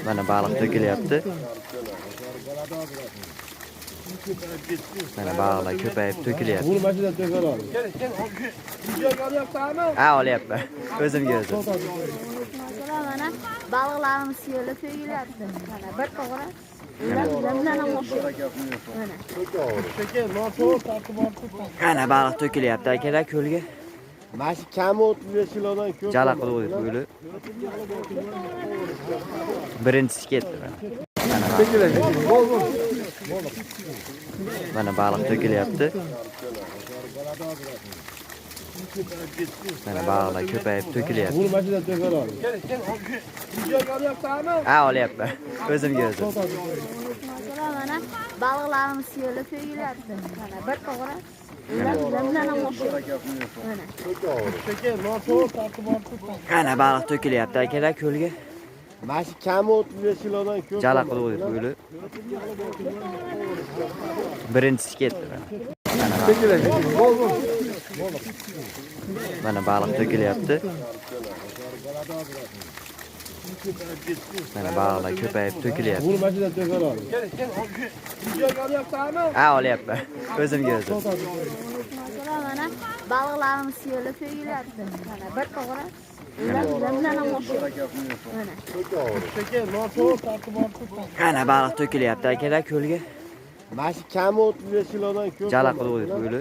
Mana baliq to'kilyapti. Mana baliqlar ko'payib to'kilyapti. Olyapman. O'zimga o'zim. Mana balıqlarimiz suyulib to'kilyapti. Mana bir to'g'ri. Ana baliq to'kilyapti akalar ko'lga. Mana shu kami 35 kilodan ko'p. Jala qilib qo'ydi. Birinchisi ketdi. Mana baliq to'kilyapti. Mana baliqlar ko'payib to'kilyapti. Olyapman. O'zimga o'zim. Mana balıqlarimiz suyulib to'kilyapti. Mana bir to'g'ri. Ana baliq to'kilyapti akalar ko'lga. Mana shu kami 35 kilodan ko'p. Jala qilib qo'ydi. Birinchisi ketdi. Mana baliq to'kilyapti. Mana baliqlar ko'payib to'kilyapti. Olyapman. O'zimga o'zim. Mana balıqlarimiz suyulib to'kilyapti. Mana bir to'g'ri. Ana baliq to'kilyapti akalar ko'lga. Mana shu kami 35 kilodan ko'p. Jala qilib qo'ydi.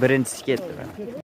Birinchisi ketdi.